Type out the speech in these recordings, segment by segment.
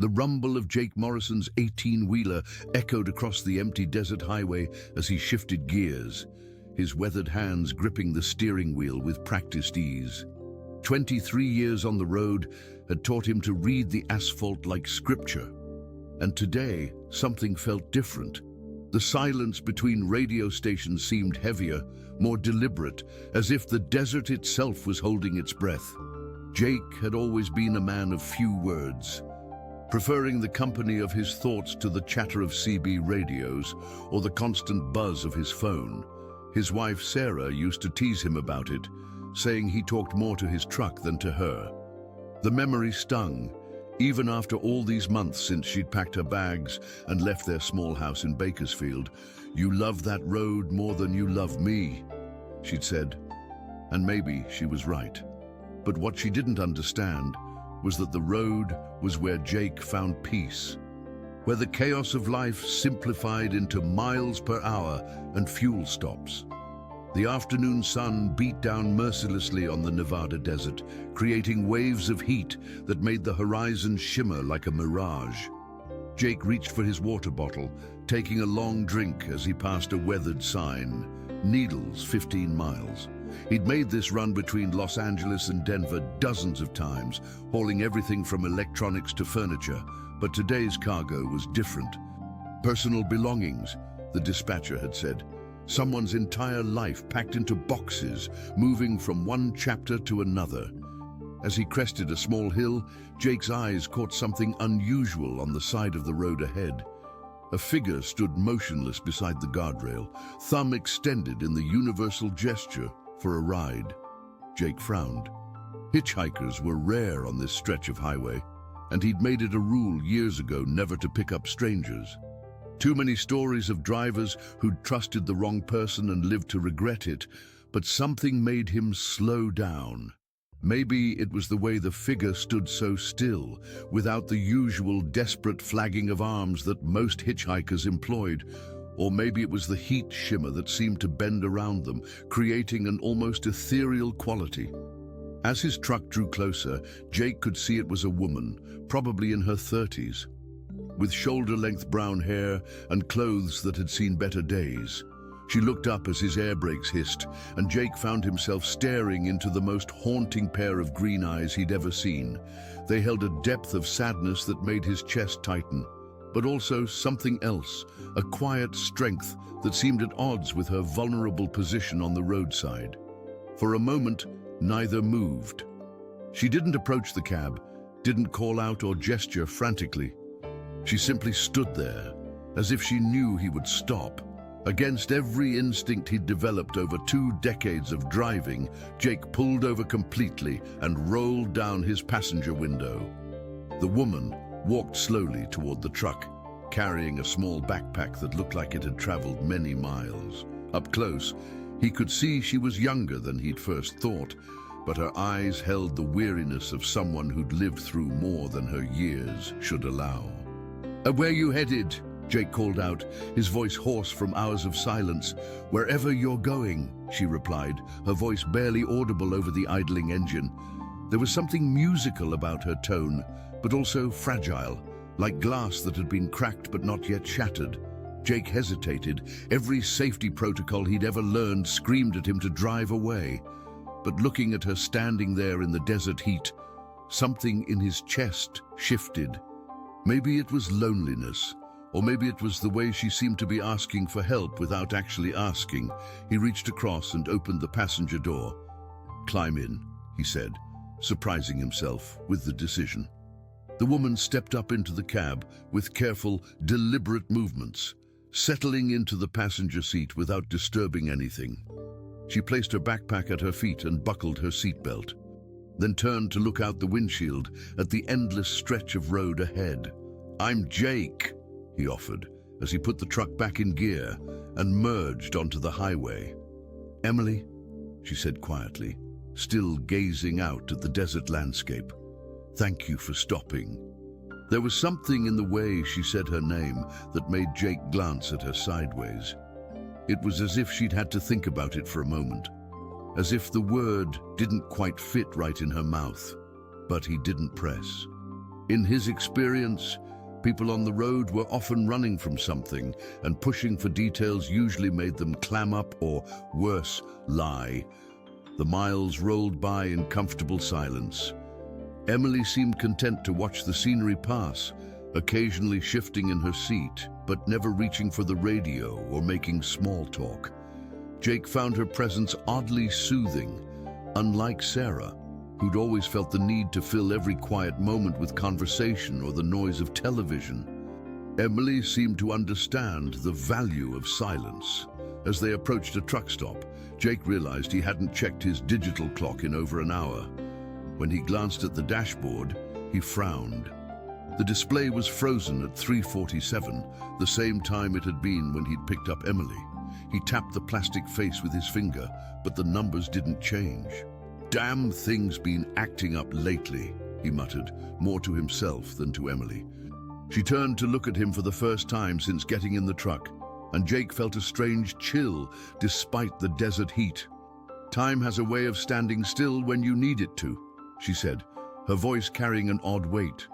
The rumble of Jake Morrison's 18-wheeler echoed across the empty desert highway as he shifted gears, his weathered hands gripping the steering wheel with practiced ease. 23 years on the road had taught him to read the asphalt like scripture. And today, something felt different. The silence between radio stations seemed heavier, more deliberate, as if the desert itself was holding its breath. Jake had always been a man of few words, preferring the company of his thoughts to the chatter of CB radios or the constant buzz of his phone. His wife Sarah used to tease him about it, saying he talked more to his truck than to her. The memory stung, even after all these months since she'd packed her bags and left their small house in Bakersfield. "You love that road more than you love me," she'd said. And maybe she was right. But what she didn't understand was that the road was where Jake found peace, where the chaos of life simplified into miles per hour and fuel stops. The afternoon sun beat down mercilessly on the Nevada desert, creating waves of heat that made the horizon shimmer like a mirage. Jake reached for his water bottle, taking a long drink as he passed a weathered sign, "Needles, 15 miles." He'd made this run between Los Angeles and Denver dozens of times, hauling everything from electronics to furniture, but today's cargo was different. Personal belongings, the dispatcher had said. Someone's entire life packed into boxes, moving from one chapter to another. As he crested a small hill, Jake's eyes caught something unusual on the side of the road ahead. A figure stood motionless beside the guardrail, thumb extended in the universal gesture for a ride. Jake frowned. Hitchhikers were rare on this stretch of highway, and he'd made it a rule years ago never to pick up strangers. Too many stories of drivers who'd trusted the wrong person and lived to regret it, but something made him slow down. Maybe it was the way the figure stood so still, without the usual desperate flagging of arms that most hitchhikers employed, or maybe it was the heat shimmer that seemed to bend around them, creating an almost ethereal quality. As his truck drew closer, Jake could see it was a woman, probably in her 30s. With shoulder-length brown hair and clothes that had seen better days. She looked up as his air brakes hissed, and Jake found himself staring into the most haunting pair of green eyes he'd ever seen. They held a depth of sadness that made his chest tighten, but also something else, a quiet strength that seemed at odds with her vulnerable position on the roadside. For a moment, neither moved. She didn't approach the cab, didn't call out or gesture frantically. She simply stood there, as if she knew he would stop. Against every instinct he'd developed over 2 decades of driving, Jake pulled over completely and rolled down his passenger window. The woman walked slowly toward the truck, carrying a small backpack that looked like it had traveled many miles. Up close, he could see she was younger than he'd first thought, but her eyes held the weariness of someone who'd lived through more than her years should allow. "Where you headed?" Jake called out, his voice hoarse from hours of silence. "Wherever you're going," she replied, her voice barely audible over the idling engine. There was something musical about her tone, but also fragile, like glass that had been cracked but not yet shattered. Jake hesitated. Every safety protocol he'd ever learned screamed at him to drive away. But looking at her standing there in the desert heat, something in his chest shifted. Maybe it was loneliness, or maybe it was the way she seemed to be asking for help without actually asking. He reached across and opened the passenger door. "Climb in," he said, surprising himself with the decision. The woman stepped up into the cab with careful, deliberate movements, settling into the passenger seat without disturbing anything. She placed her backpack at her feet and buckled her seatbelt, then turned to look out the windshield at the endless stretch of road ahead. "I'm Jake," he offered, as he put the truck back in gear and merged onto the highway. "Emily," she said quietly, still gazing out at the desert landscape. "Thank you for stopping." There was something in the way she said her name that made Jake glance at her sideways. It was as if she'd had to think about it for a moment, as if the word didn't quite fit right in her mouth, but he didn't press. In his experience, people on the road were often running from something, and pushing for details usually made them clam up or, worse, lie. The miles rolled by in comfortable silence. Emily seemed content to watch the scenery pass, occasionally shifting in her seat, but never reaching for the radio or making small talk. Jake found her presence oddly soothing, unlike Sarah, who'd always felt the need to fill every quiet moment with conversation or the noise of television. Emily seemed to understand the value of silence. As they approached a truck stop, Jake realized he hadn't checked his digital clock in over an hour. When he glanced at the dashboard, he frowned. The display was frozen at 3:47, the same time it had been when he'd picked up Emily. He tapped the plastic face with his finger, but the numbers didn't change. "Damn thing's been acting up lately," he muttered, more to himself than to Emily. She turned to look at him for the first time since getting in the truck, and Jake felt a strange chill despite the desert heat. "Time has a way of standing still when you need it to," she said, her voice carrying an odd weight.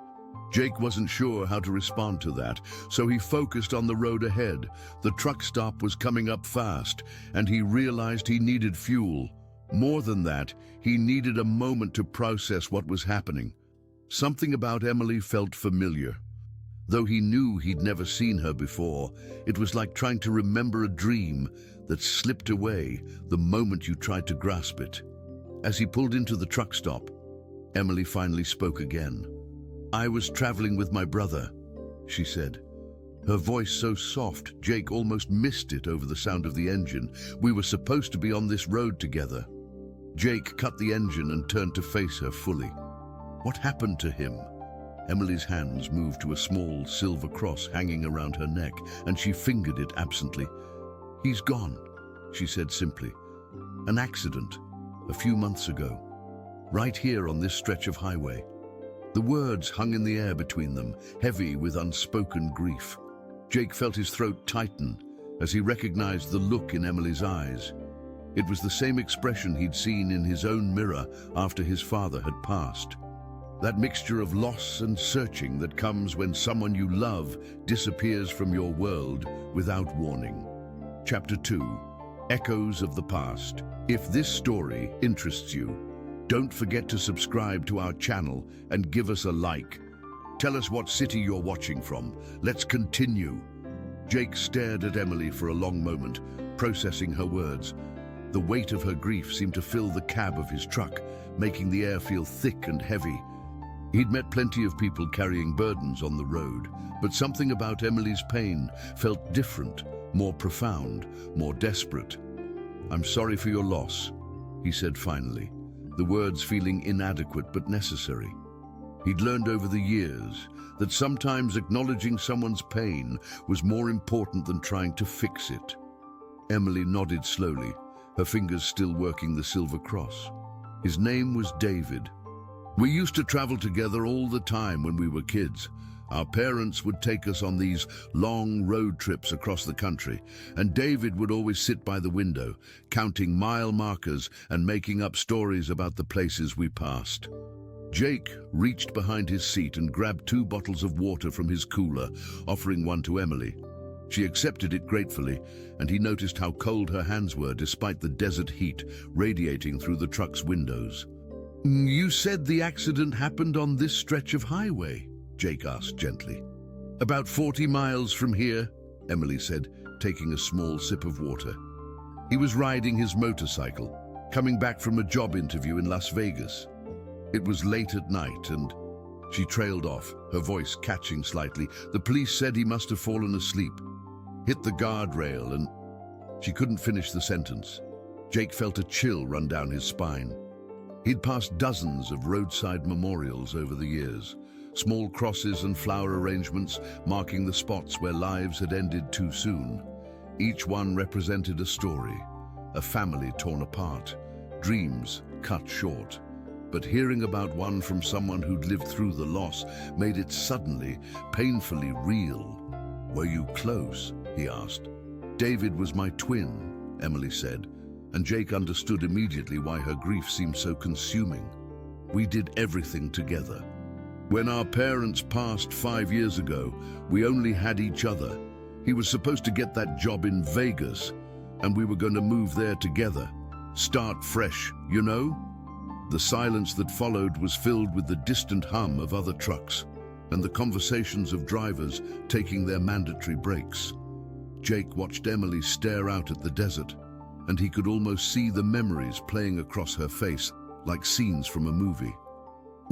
Jake wasn't sure how to respond to that, so he focused on the road ahead. The truck stop was coming up fast, and he realized he needed fuel. More than that, he needed a moment to process what was happening. Something about Emily felt familiar. Though he knew he'd never seen her before, it was like trying to remember a dream that slipped away the moment you tried to grasp it. As he pulled into the truck stop, Emily finally spoke again. "I was traveling with my brother," she said. Her voice so soft, Jake almost missed it over the sound of the engine. "We were supposed to be on this road together." Jake cut the engine and turned to face her fully. What happened to him? Emily's hands moved to a small silver cross hanging around her neck, and she fingered it absently. "He's gone," she said simply. "An accident, a few months ago. Right here on this stretch of highway." The words hung in the air between them, heavy with unspoken grief. Jake felt his throat tighten as he recognized the look in Emily's eyes. It was the same expression he'd seen in his own mirror after his father had passed. That mixture of loss and searching that comes when someone you love disappears from your world without warning. Chapter 2. Echoes of the Past. If this story interests you, don't forget to subscribe to our channel and give us a like. Tell us what city you're watching from. Let's continue. Jake stared at Emily for a long moment, processing her words. The weight of her grief seemed to fill the cab of his truck, making the air feel thick and heavy. He'd met plenty of people carrying burdens on the road, but something about Emily's pain felt different, more profound, more desperate. "I'm sorry for your loss," he said finally, the words feeling inadequate but necessary. He'd learned over the years that sometimes acknowledging someone's pain was more important than trying to fix it. Emily nodded slowly, her fingers still working the silver cross. His name was David. "We used to travel together all the time when we were kids. Our parents would take us on these long road trips across the country, and David would always sit by the window, counting mile markers and making up stories about the places we passed." Jake reached behind his seat and grabbed 2 bottles of water from his cooler, offering one to Emily. She accepted it gratefully, and he noticed how cold her hands were despite the desert heat radiating through the truck's windows. "You said the accident happened on this stretch of highway?" Jake asked gently. "About 40 miles from here," Emily said, taking a small sip of water. "He was riding his motorcycle, coming back from a job interview in Las Vegas. It was late at night and—" She trailed off, her voice catching slightly. "The police said he must have fallen asleep, hit the guardrail and—" She couldn't finish the sentence. Jake felt a chill run down his spine. He'd passed dozens of roadside memorials over the years, small crosses and flower arrangements marking the spots where lives had ended too soon. Each one represented a story, a family torn apart, dreams cut short. But hearing about one from someone who'd lived through the loss made it suddenly, painfully real. "Were you close?" he asked. "David was my twin," Emily said, and Jake understood immediately why her grief seemed so consuming. "We did everything together." When our parents passed 5 years ago, we only had each other. He was supposed to get that job in Vegas, and we were going to move there together. Start fresh, you know? The silence that followed was filled with the distant hum of other trucks and the conversations of drivers taking their mandatory breaks. Jake watched Emily stare out at the desert, and he could almost see the memories playing across her face like scenes from a movie.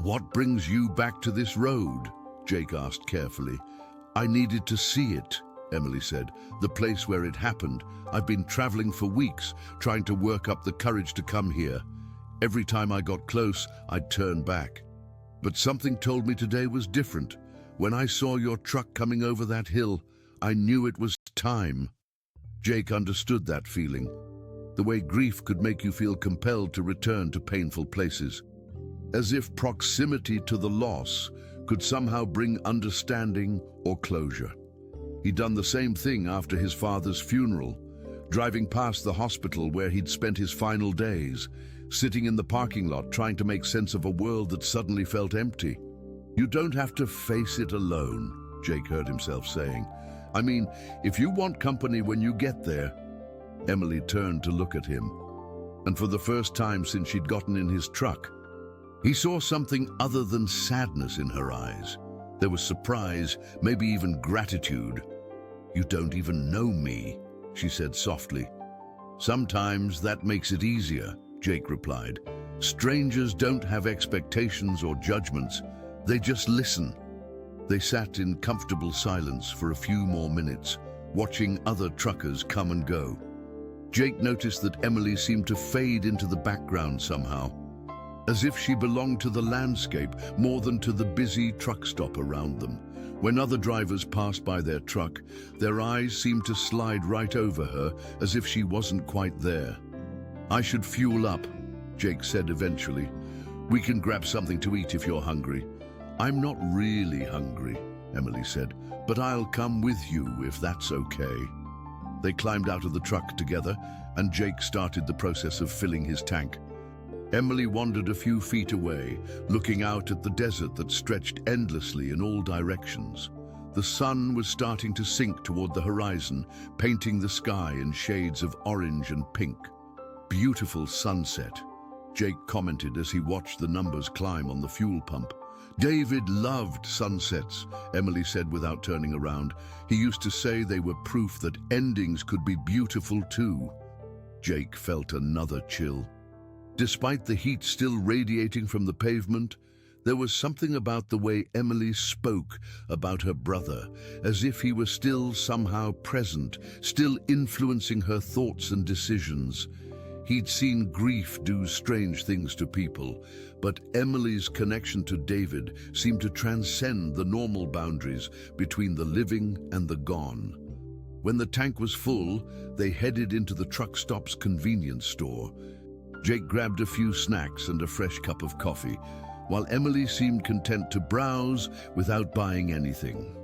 "What brings you back to this road?" Jake asked carefully. "I needed to see it," Emily said. "The place where it happened. I've been traveling for weeks, trying to work up the courage to come here. Every time I got close, I'd turn back. But something told me today was different. When I saw your truck coming over that hill, I knew it was time." Jake understood that feeling, the way grief could make you feel compelled to return to painful places, as if proximity to the loss could somehow bring understanding or closure. He'd done the same thing after his father's funeral, driving past the hospital where he'd spent his final days, sitting in the parking lot trying to make sense of a world that suddenly felt empty. "You don't have to face it alone," Jake heard himself saying. "I mean, if you want company when you get there." Emily turned to look at him, and for the first time since she'd gotten in his truck, he saw something other than sadness in her eyes. There was surprise, maybe even gratitude. "You don't even know me," she said softly. "Sometimes that makes it easier," Jake replied. "Strangers don't have expectations or judgments. They just listen." They sat in comfortable silence for a few more minutes, watching other truckers come and go. Jake noticed that Emily seemed to fade into the background somehow, as if she belonged to the landscape more than to the busy truck stop around them. When other drivers passed by their truck, their eyes seemed to slide right over her, as if she wasn't quite there. "I should fuel up," Jake said eventually. "We can grab something to eat if you're hungry." "I'm not really hungry," Emily said, "but I'll come with you if that's okay." They climbed out of the truck together, and Jake started the process of filling his tank. Emily wandered a few feet away, looking out at the desert that stretched endlessly in all directions. The sun was starting to sink toward the horizon, painting the sky in shades of orange and pink. "Beautiful sunset," Jake commented as he watched the numbers climb on the fuel pump. "David loved sunsets," Emily said without turning around. "He used to say they were proof that endings could be beautiful too." Jake felt another chill. Despite the heat still radiating from the pavement, there was something about the way Emily spoke about her brother, as if he were still somehow present, still influencing her thoughts and decisions. He'd seen grief do strange things to people, but Emily's connection to David seemed to transcend the normal boundaries between the living and the gone. When the tank was full, they headed into the truck stop's convenience store. Jake grabbed a few snacks and a fresh cup of coffee, while Emily seemed content to browse without buying anything.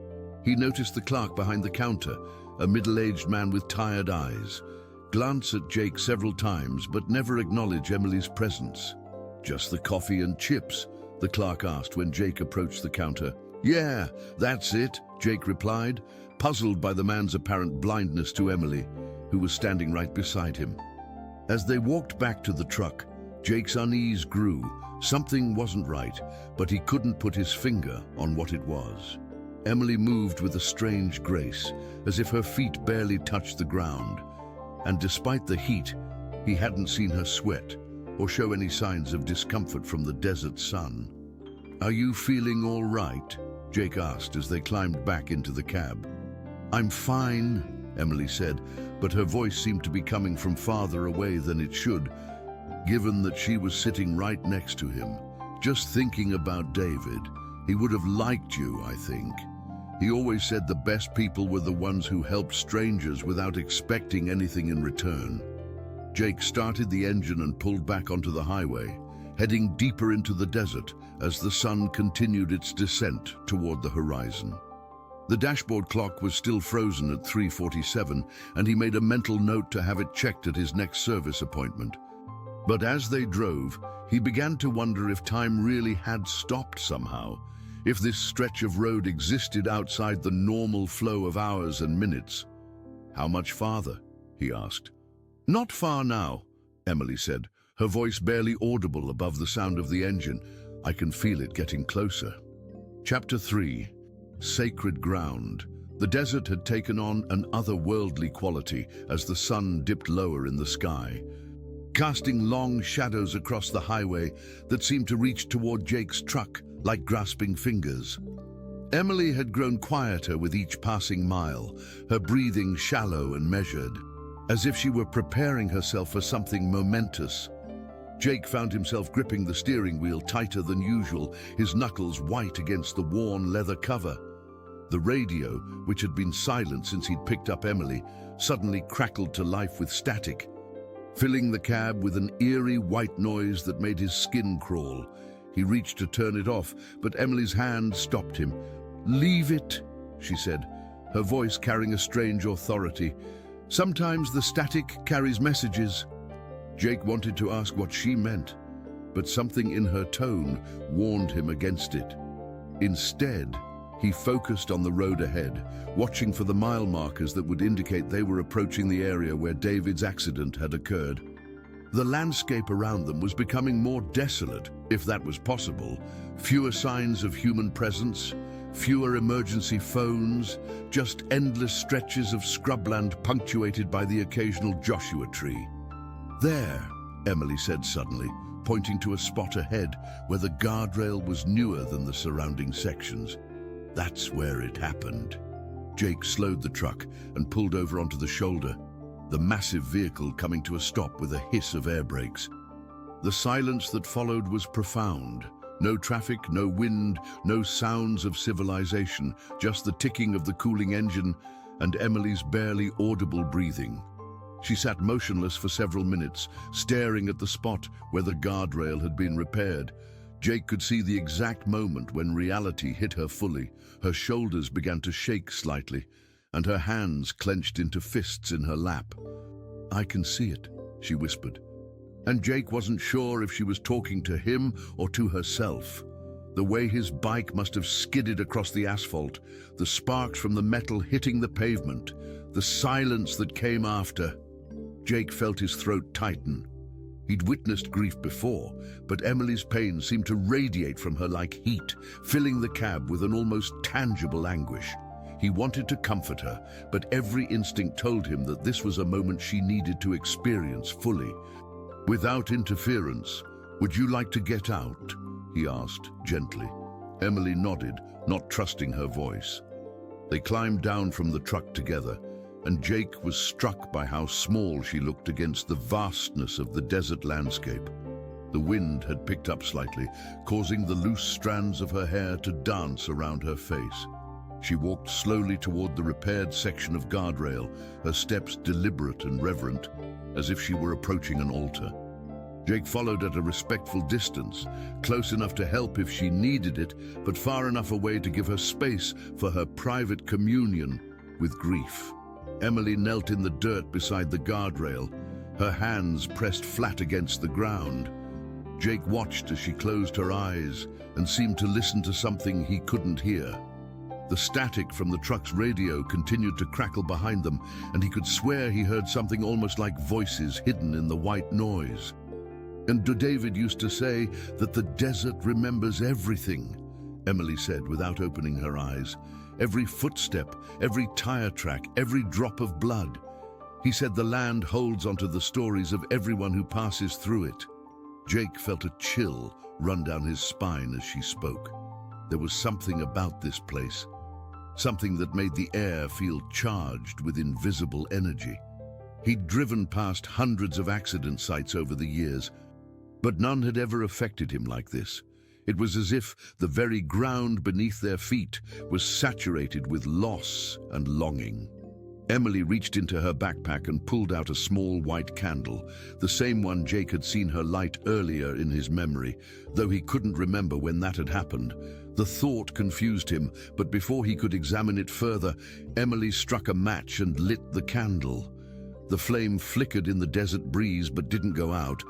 He noticed the clerk behind the counter, a middle-aged man with tired eyes, glance at Jake several times but never acknowledge Emily's presence. "Just the coffee and chips?" the clerk asked when Jake approached the counter. "Yeah, that's it," Jake replied, puzzled by the man's apparent blindness to Emily, who was standing right beside him. As they walked back to the truck, Jake's unease grew. Something wasn't right, but he couldn't put his finger on what it was. Emily moved with a strange grace, as if her feet barely touched the ground. And despite the heat, he hadn't seen her sweat or show any signs of discomfort from the desert sun. "Are you feeling all right?" Jake asked as they climbed back into the cab. "I'm fine," Emily said, but her voice seemed to be coming from farther away than it should, given that she was sitting right next to him. "Just thinking about David. He would have liked you, I think. He always said the best people were the ones who helped strangers without expecting anything in return." Jake started the engine and pulled back onto the highway, heading deeper into the desert as the sun continued its descent toward the horizon. The dashboard clock was still frozen at 3:47, and he made a mental note to have it checked at his next service appointment. But as they drove, he began to wonder if time really had stopped somehow, If this stretch of road existed outside the normal flow of hours and minutes, how much farther? He asked. Not far now, Emily said, her voice barely audible above the sound of the engine. I can feel it getting closer. Chapter 3. Sacred Ground. The desert had taken on an otherworldly quality as the sun dipped lower in the sky, casting long shadows across the highway that seemed to reach toward Jake's truck like grasping fingers. Emily had grown quieter with each passing mile, her breathing shallow and measured, as if she were preparing herself for something momentous. Jake found himself gripping the steering wheel tighter than usual, his knuckles white against the worn leather cover. The radio, which had been silent since he'd picked up Emily, suddenly crackled to life with static, filling the cab with an eerie white noise that made his skin crawl. He reached to turn it off, but Emily's hand stopped him. "Leave it," she said, her voice carrying a strange authority. "Sometimes the static carries messages." Jake wanted to ask what she meant, but something in her tone warned him against it. Instead, he focused on the road ahead, watching for the mile markers that would indicate they were approaching the area where David's accident had occurred. The landscape around them was becoming more desolate, if that was possible. Fewer signs of human presence, fewer emergency phones, just endless stretches of scrubland punctuated by the occasional Joshua tree. "There," Emily said suddenly, pointing to a spot ahead where the guardrail was newer than the surrounding sections. "That's where it happened." Jake slowed the truck and pulled over onto the shoulder, the massive vehicle coming to a stop with a hiss of air brakes. The silence that followed was profound. No traffic, no wind, no sounds of civilization, just the ticking of the cooling engine and Emily's barely audible breathing. She sat motionless for several minutes, staring at the spot where the guardrail had been repaired. Jake could see the exact moment when reality hit her fully. Her shoulders began to shake slightly, and her hands clenched into fists in her lap. "I can see it," she whispered. And Jake wasn't sure if she was talking to him or to herself. The way his bike must have skidded across the asphalt, the sparks from the metal hitting the pavement, the silence that came after. Jake felt his throat tighten. He'd witnessed grief before, but Emily's pain seemed to radiate from her like heat, filling the cab with an almost tangible anguish. He wanted to comfort her, but every instinct told him that this was a moment she needed to experience fully. "Without interference, would you like to get out?" he asked gently. Emily nodded, not trusting her voice. They climbed down from the truck together, and Jake was struck by how small she looked against the vastness of the desert landscape. The wind had picked up slightly, causing the loose strands of her hair to dance around her face. She walked slowly toward the repaired section of guardrail, her steps deliberate and reverent, as if she were approaching an altar. Jake followed at a respectful distance, close enough to help if she needed it, but far enough away to give her space for her private communion with grief. Emily knelt in the dirt beside the guardrail, her hands pressed flat against the ground. Jake watched as she closed her eyes and seemed to listen to something he couldn't hear. The static from the truck's radio continued to crackle behind them, and he could swear he heard something almost like voices hidden in the white noise. "And David used to say that the desert remembers everything," Emily said without opening her eyes. "Every footstep, every tire track, every drop of blood. He said the land holds onto the stories of everyone who passes through it." Jake felt a chill run down his spine as she spoke. There was something about this place, something that made the air feel charged with invisible energy. He'd driven past hundreds of accident sites over the years, but none had ever affected him like this. It was as if the very ground beneath their feet was saturated with loss and longing. Emily reached into her backpack and pulled out a small white candle, the same one Jake had seen her light earlier in his memory, though he couldn't remember when that had happened. The thought confused him, but before he could examine it further, Emily struck a match and lit the candle. The flame flickered in the desert breeze but didn't go out.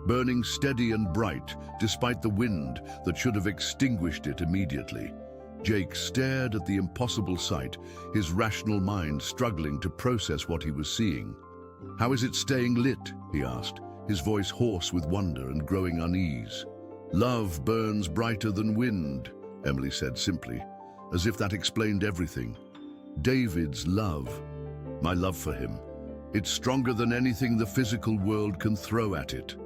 burning steady and bright despite the wind that should have extinguished it immediately. Jake stared at the impossible sight, his rational mind struggling to process what he was seeing. "How is it staying lit?" he asked, his voice hoarse with wonder and growing unease. "Love burns brighter than wind," Emily said simply, as if that explained everything. "David's love, my love for him, it's stronger than anything the physical world can throw at it."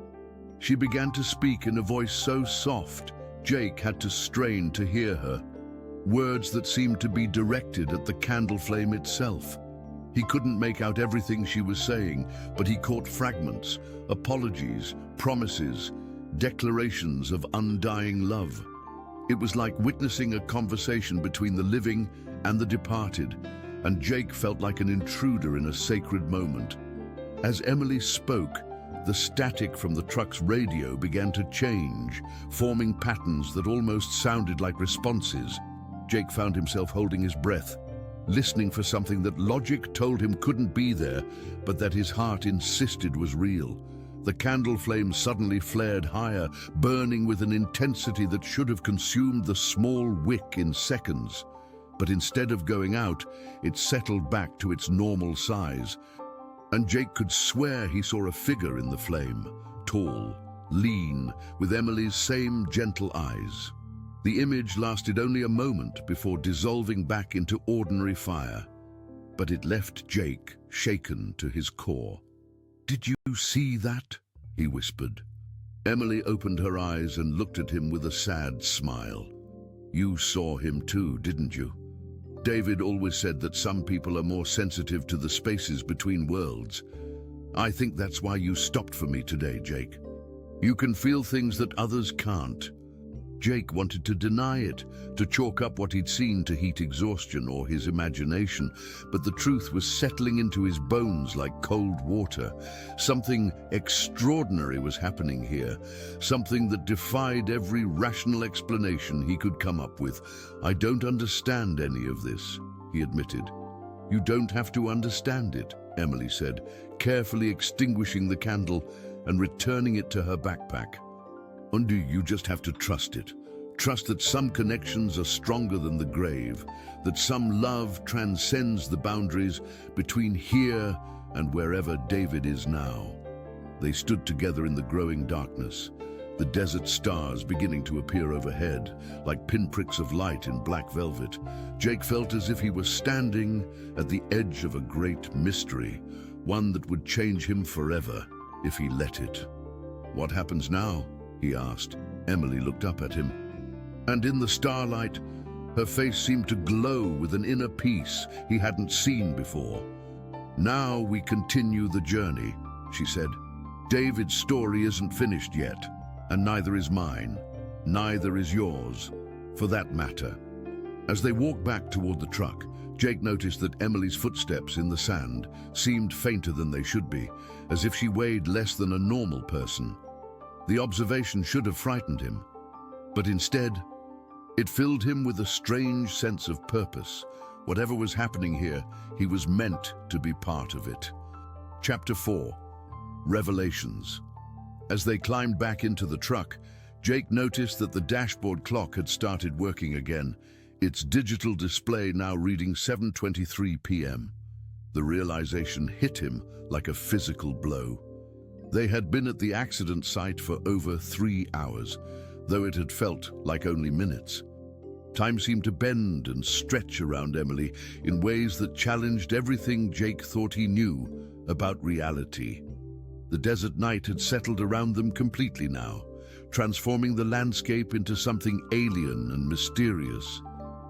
She began to speak in a voice so soft, Jake had to strain to hear her. Words that seemed to be directed at the candle flame itself. He couldn't make out everything she was saying, but he caught fragments, apologies, promises, declarations of undying love. It was like witnessing a conversation between the living and the departed, and Jake felt like an intruder in a sacred moment. As Emily spoke, the static from the truck's radio began to change, forming patterns that almost sounded like responses. Jake found himself holding his breath, listening for something that logic told him couldn't be there, but that his heart insisted was real. The candle flame suddenly flared higher, burning with an intensity that should have consumed the small wick in seconds. But instead of going out, it settled back to its normal size. And Jake could swear he saw a figure in the flame, tall, lean, with Emily's same gentle eyes. The image lasted only a moment before dissolving back into ordinary fire. But it left Jake shaken to his core. "Did you see that?" he whispered. Emily opened her eyes and looked at him with a sad smile. "You saw him too, didn't you? David always said that some people are more sensitive to the spaces between worlds. I think that's why you stopped for me today, Jake. You can feel things that others can't." Jake wanted to deny it, to chalk up what he'd seen to heat exhaustion or his imagination, but the truth was settling into his bones like cold water. Something extraordinary was happening here, something that defied every rational explanation he could come up with. "I don't understand any of this," he admitted. "You don't have to understand it," Emily said, carefully extinguishing the candle and returning it to her backpack. "Undo, you just have to trust it. Trust that some connections are stronger than the grave, that some love transcends the boundaries between here and wherever David is now." They stood together in the growing darkness, the desert stars beginning to appear overhead, like pinpricks of light in black velvet. Jake felt as if he was standing at the edge of a great mystery, one that would change him forever if he let it. "What happens now?" he asked. Emily looked up at him, and in the starlight, her face seemed to glow with an inner peace he hadn't seen before. "Now we continue the journey," she said. "David's story isn't finished yet, and neither is mine, neither is yours, for that matter." As they walked back toward the truck, Jake noticed that Emily's footsteps in the sand seemed fainter than they should be, as if she weighed less than a normal person. The observation should have frightened him, but instead, it filled him with a strange sense of purpose. Whatever was happening here, he was meant to be part of it. Chapter 4. Revelations. As they climbed back into the truck, Jake noticed that the dashboard clock had started working again, its digital display now reading 7:23 p.m. The realization hit him like a physical blow. They had been at the accident site for over 3 hours, though it had felt like only minutes. Time seemed to bend and stretch around Emily in ways that challenged everything Jake thought he knew about reality. The desert night had settled around them completely now, transforming the landscape into something alien and mysterious.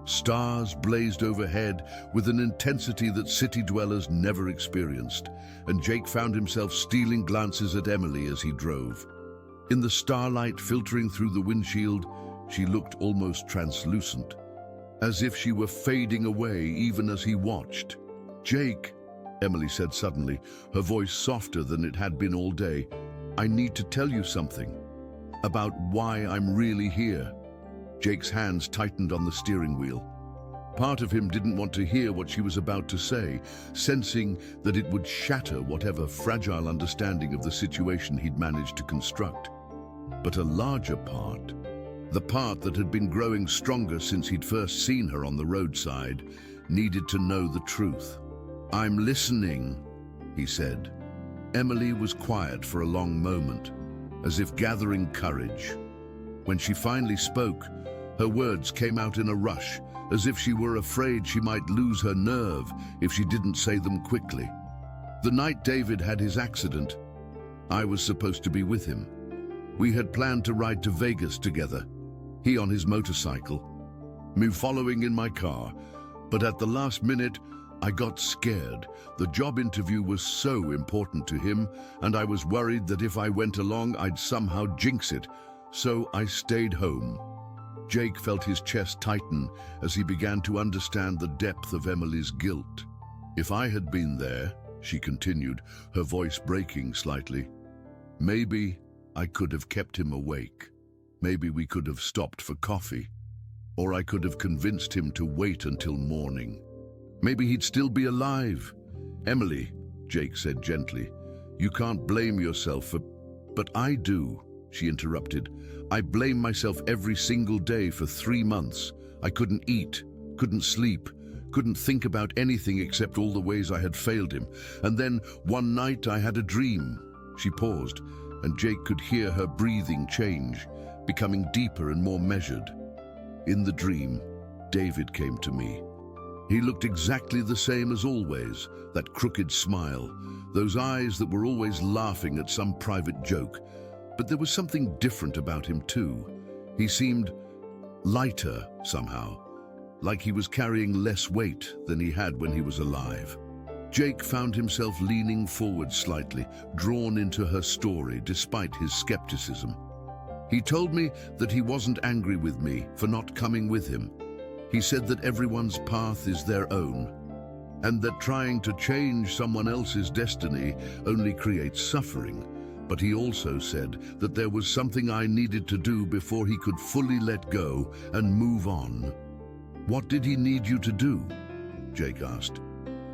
Stars blazed overhead with an intensity that city dwellers never experienced, and Jake found himself stealing glances at Emily as he drove. In the starlight filtering through the windshield, she looked almost translucent, as if she were fading away even as he watched. "Jake," Emily said suddenly, her voice softer than it had been all day, "I need to tell you something about why I'm really here." Jake's hands tightened on the steering wheel. Part of him didn't want to hear what she was about to say, sensing that it would shatter whatever fragile understanding of the situation he'd managed to construct. But a larger part, the part that had been growing stronger since he'd first seen her on the roadside, needed to know the truth. "I'm listening," he said. Emily was quiet for a long moment, as if gathering courage. When she finally spoke, her words came out in a rush, as if she were afraid she might lose her nerve if she didn't say them quickly. "The night David had his accident, I was supposed to be with him. We had planned to ride to Vegas together, he on his motorcycle, me following in my car, but at the last minute, I got scared. The job interview was so important to him, and I was worried that if I went along, I'd somehow jinx it, so I stayed home." Jake felt his chest tighten as he began to understand the depth of Emily's guilt. "If I had been there," she continued, her voice breaking slightly, "maybe I could have kept him awake. Maybe we could have stopped for coffee. Or I could have convinced him to wait until morning. Maybe he'd still be alive." "Emily," Jake said gently, "you can't blame yourself for—" "But I do," she interrupted. "I blame myself every single day for 3 months. I couldn't eat, couldn't sleep, couldn't think about anything except all the ways I had failed him. And then one night I had a dream." She paused, and Jake could hear her breathing change, becoming deeper and more measured. "In the dream, David came to me. He looked exactly the same as always, that crooked smile, those eyes that were always laughing at some private joke. But there was something different about him too. He seemed lighter somehow, like he was carrying less weight than he had when he was alive." Jake found himself leaning forward slightly, drawn into her story despite his skepticism. "He told me that he wasn't angry with me for not coming with him. He said that everyone's path is their own, and that trying to change someone else's destiny only creates suffering. But he also said that there was something I needed to do before he could fully let go and move on." "What did he need you to do?" Jake asked.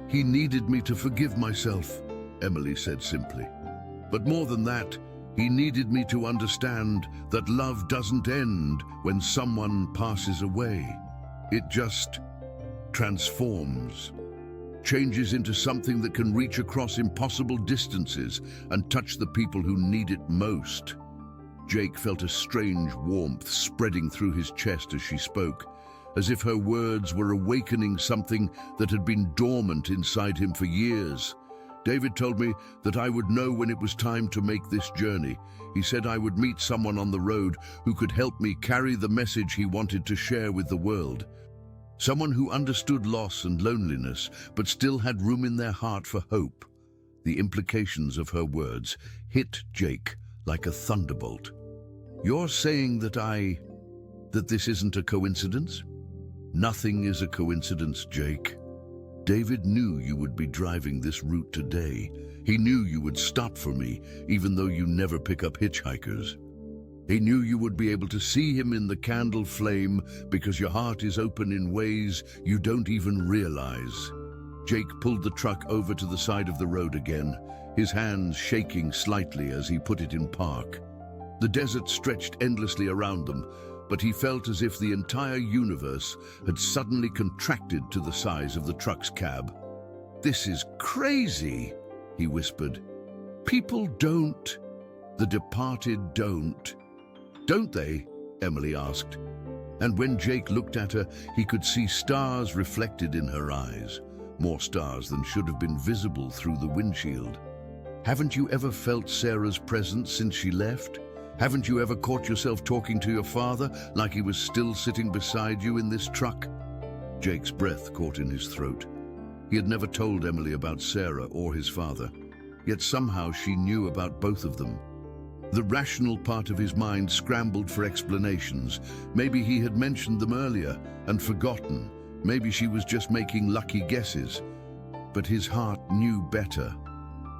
"He needed me to forgive myself," Emily said simply. "But more than that, he needed me to understand that love doesn't end when someone passes away. It just transforms, changes into something that can reach across impossible distances and touch the people who need it most." Jake felt a strange warmth spreading through his chest as she spoke, as if her words were awakening something that had been dormant inside him for years. "David told me that I would know when it was time to make this journey. He said I would meet someone on the road who could help me carry the message he wanted to share with the world. Someone who understood loss and loneliness, but still had room in their heart for hope." The implications of her words hit Jake like a thunderbolt. "You're saying that this isn't a coincidence?" "Nothing is a coincidence, Jake. David knew you would be driving this route today. He knew you would stop for me, even though you never pick up hitchhikers. He knew you would be able to see him in the candle flame because your heart is open in ways you don't even realize." Jake pulled the truck over to the side of the road again, his hands shaking slightly as he put it in park. The desert stretched endlessly around them, but he felt as if the entire universe had suddenly contracted to the size of the truck's cab. "This is crazy," he whispered. "People don't. The departed don't." "Don't they?" Emily asked. And when Jake looked at her, he could see stars reflected in her eyes, more stars than should have been visible through the windshield. "Haven't you ever felt Sarah's presence since she left? Haven't you ever caught yourself talking to your father like he was still sitting beside you in this truck?" Jake's breath caught in his throat. He had never told Emily about Sarah or his father, yet somehow she knew about both of them. The rational part of his mind scrambled for explanations. Maybe he had mentioned them earlier and forgotten. Maybe she was just making lucky guesses. But his heart knew better.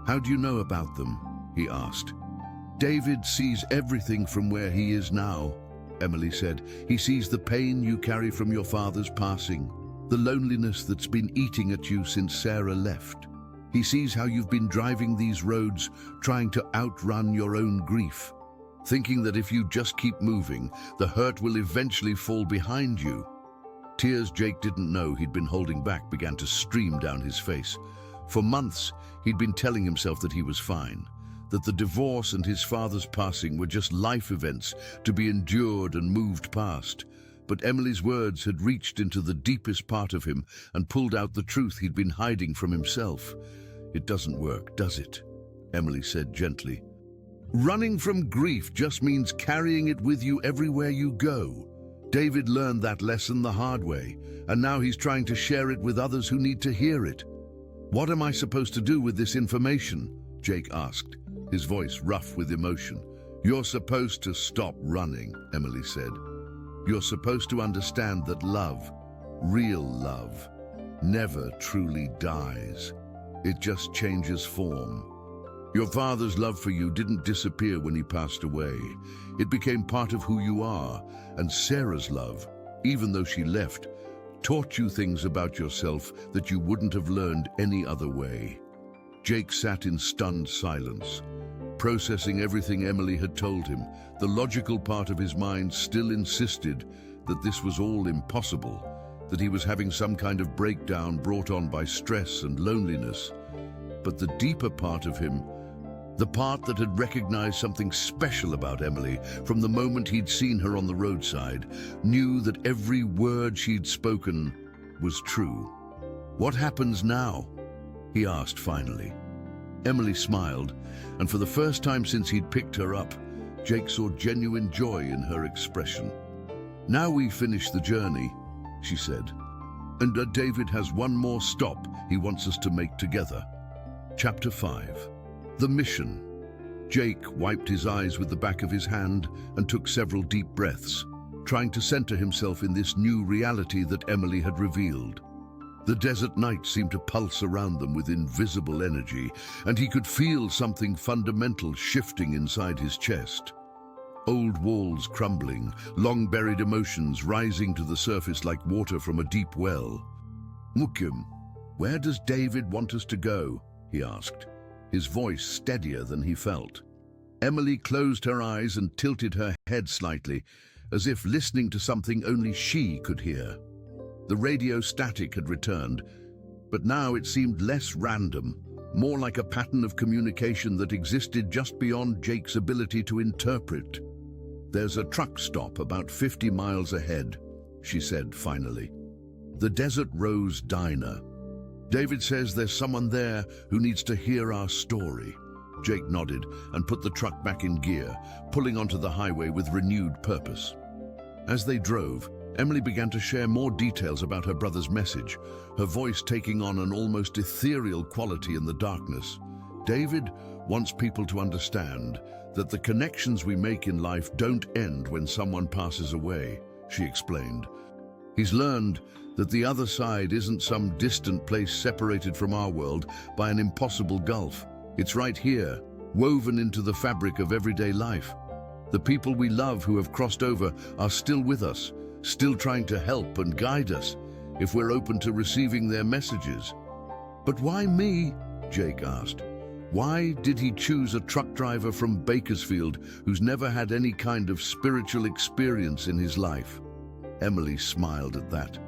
"How do you know about them?" he asked. "David sees everything from where he is now," Emily said. "He sees the pain you carry from your father's passing. The loneliness that's been eating at you since Sarah left. He sees how you've been driving these roads, trying to outrun your own grief, thinking that if you just keep moving, the hurt will eventually fall behind you. Tears Jake didn't know he'd been holding back began to stream down his face. For months, he'd been telling himself that he was fine, that the divorce and his father's passing were just life events to be endured and moved past. But Emily's words had reached into the deepest part of him and pulled out the truth he'd been hiding from himself. "It doesn't work, does it?" Emily said gently. "Running from grief just means carrying it with you everywhere you go. David learned that lesson the hard way, and now he's trying to share it with others who need to hear it." "What am I supposed to do with this information?" Jake asked, his voice rough with emotion. "You're supposed to stop running," Emily said. "You're supposed to understand that love, real love, never truly dies. It just changes form. Your father's love for you didn't disappear when he passed away. It became part of who you are, and Sarah's love, even though she left, taught you things about yourself that you wouldn't have learned any other way." Jake sat in stunned silence, processing everything Emily had told him. The logical part of his mind still insisted that this was all impossible, that he was having some kind of breakdown brought on by stress and loneliness. But the deeper part of him, the part that had recognized something special about Emily from the moment he'd seen her on the roadside, knew that every word she'd spoken was true. "What happens now?" he asked finally. Emily smiled, and for the first time since he'd picked her up, Jake saw genuine joy in her expression. "Now we finish the journey," she said, "and David has one more stop he wants us to make together." Chapter 5. The Mission. Jake wiped his eyes with the back of his hand and took several deep breaths, trying to center himself in this new reality that Emily had revealed. The desert night seemed to pulse around them with invisible energy, and he could feel something fundamental shifting inside his chest. Old walls crumbling, long-buried emotions rising to the surface like water from a deep well. "Mukim, where does David want us to go?" he asked, his voice steadier than he felt. Emily closed her eyes and tilted her head slightly, as if listening to something only she could hear. The radio static had returned, but now it seemed less random, more like a pattern of communication that existed just beyond Jake's ability to interpret. "There's a truck stop about 50 miles ahead," she said finally. "The Desert Rose Diner. David says there's someone there who needs to hear our story." Jake nodded and put the truck back in gear, pulling onto the highway with renewed purpose. As they drove, Emily began to share more details about her brother's message, her voice taking on an almost ethereal quality in the darkness. "David wants people to understand that the connections we make in life don't end when someone passes away," she explained. "He's learned that the other side isn't some distant place separated from our world by an impossible gulf. It's right here, woven into the fabric of everyday life. The people we love who have crossed over are still with us, still trying to help and guide us, if we're open to receiving their messages." "But why me?" Jake asked. Why did he choose a truck driver from Bakersfield who's never had any kind of spiritual experience in his life? Emily smiled at that.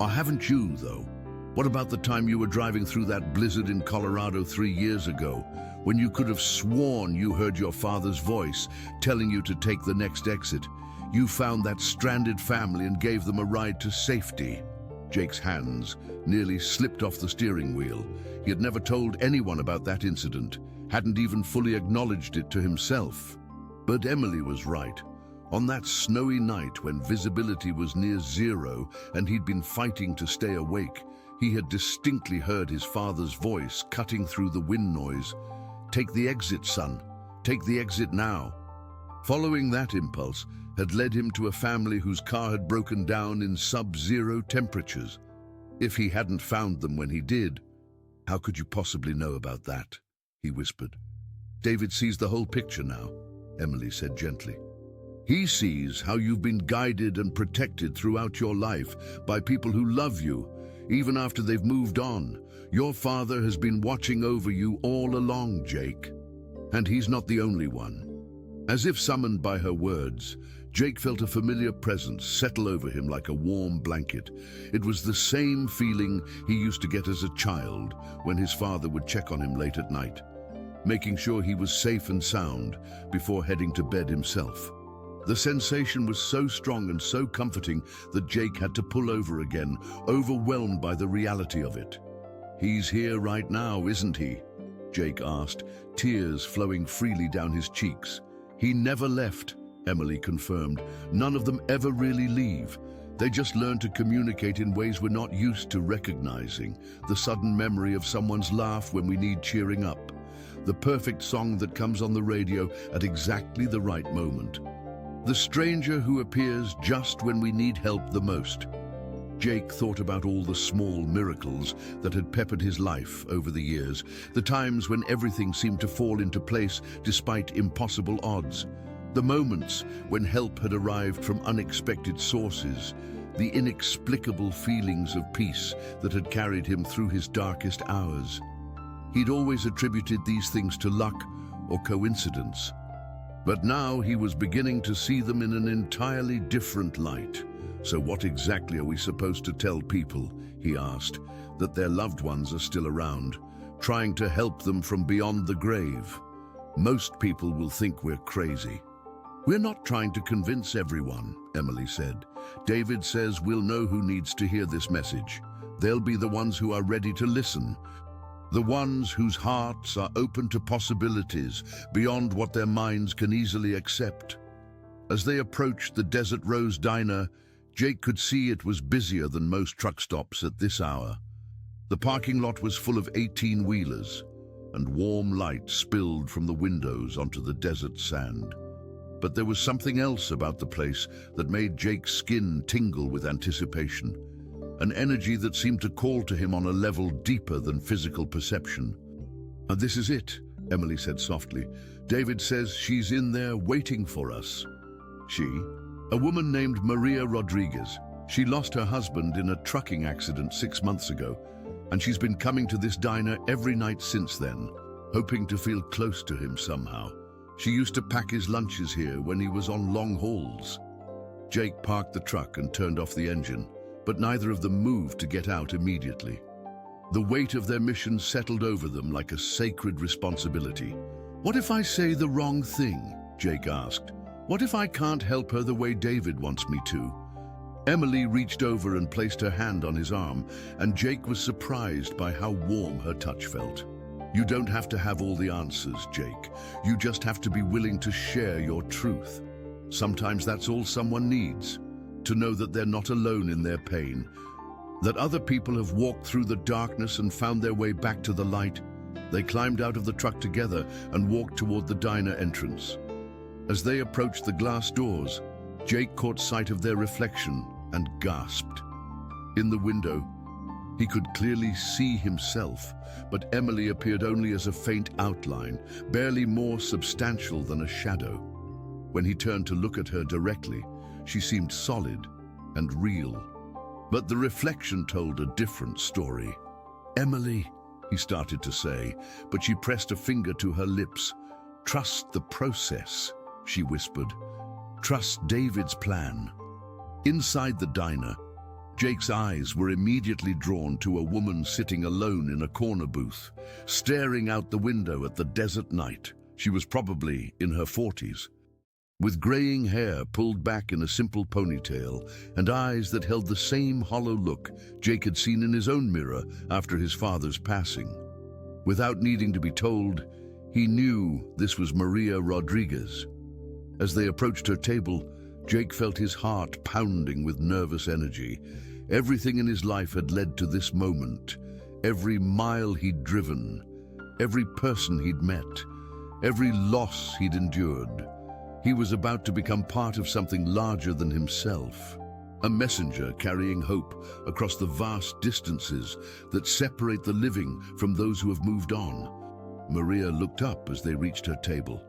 Haven't you, though? What about the time you were driving through that blizzard in Colorado 3 years ago, when you could have sworn you heard your father's voice telling you to take the next exit? You found that stranded family and gave them a ride to safety. Jake's hands nearly slipped off the steering wheel. He had never told anyone about that incident, hadn't even fully acknowledged it to himself. But Emily was right. On that snowy night when visibility was near zero and he'd been fighting to stay awake, he had distinctly heard his father's voice cutting through the wind noise. "Take the exit, son. Take the exit now." Following that impulse had led him to a family whose car had broken down in sub-zero temperatures. If he hadn't found them when he did, how could you possibly know about that? He whispered. "David sees the whole picture now," Emily said gently. "He sees how you've been guided and protected throughout your life by people who love you even after they've moved on. Your father has been watching over you all along, Jake. And he's not the only one. As if summoned by her words, Jake felt a familiar presence settle over him like a warm blanket. It was the same feeling he used to get as a child when his father would check on him late at night, making sure he was safe and sound before heading to bed himself. The sensation was so strong and so comforting that Jake had to pull over again, overwhelmed by the reality of it. "He's here right now, isn't he?" Jake asked, tears flowing freely down his cheeks. "He never left," Emily confirmed. "None of them ever really leave. They just learn to communicate in ways we're not used to recognizing. The sudden memory of someone's laugh when we need cheering up. The perfect song that comes on the radio at exactly the right moment. The stranger who appears just when we need help the most." Jake thought about all the small miracles that had peppered his life over the years, the times when everything seemed to fall into place despite impossible odds, the moments when help had arrived from unexpected sources, the inexplicable feelings of peace that had carried him through his darkest hours. He'd always attributed these things to luck or coincidence. But now he was beginning to see them in an entirely different light. "So what exactly are we supposed to tell people?" he asked. "That their loved ones are still around, trying to help them from beyond the grave? Most people will think we're crazy." "We're not trying to convince everyone," Emily said. "David says we'll know who needs to hear this message. They'll be the ones who are ready to listen. The ones whose hearts are open to possibilities beyond what their minds can easily accept." As they approached the Desert Rose Diner, Jake could see it was busier than most truck stops at this hour. The parking lot was full of 18-wheelers, and warm light spilled from the windows onto the desert sand. But there was something else about the place that made Jake's skin tingle with anticipation, an energy that seemed to call to him on a level deeper than physical perception. "And this is it," Emily said softly. "David says she's in there waiting for us." "She?" "A woman named Maria Rodriguez. She lost her husband in a trucking accident 6 months ago, and she's been coming to this diner every night since then, hoping to feel close to him somehow. She used to pack his lunches here when he was on long hauls." Jake parked the truck and turned off the engine, but neither of them moved to get out immediately. The weight of their mission settled over them like a sacred responsibility. "What if I say the wrong thing?" Jake asked. "What if I can't help her the way David wants me to?" Emily reached over and placed her hand on his arm, and Jake was surprised by how warm her touch felt. "You don't have to have all the answers, Jake. You just have to be willing to share your truth. Sometimes that's all someone needs, to know that they're not alone in their pain, that other people have walked through the darkness and found their way back to the light." They climbed out of the truck together and walked toward the diner entrance. As they approached the glass doors, Jake caught sight of their reflection and gasped. In the window, he could clearly see himself, but Emily appeared only as a faint outline, barely more substantial than a shadow. When he turned to look at her directly, she seemed solid and real. But the reflection told a different story. "Emily," he started to say, but she pressed a finger to her lips. "Trust the process," she whispered. "Trust David's plan." Inside the diner, Jake's eyes were immediately drawn to a woman sitting alone in a corner booth, staring out the window at the desert night. She was probably in her 40s. With graying hair pulled back in a simple ponytail and eyes that held the same hollow look Jake had seen in his own mirror after his father's passing. Without needing to be told, he knew this was Maria Rodriguez. As they approached her table, Jake felt his heart pounding with nervous energy. Everything in his life had led to this moment. Every mile he'd driven, every person he'd met, every loss he'd endured. He was about to become part of something larger than himself, a messenger carrying hope across the vast distances that separate the living from those who have moved on. Maria looked up as they reached her table,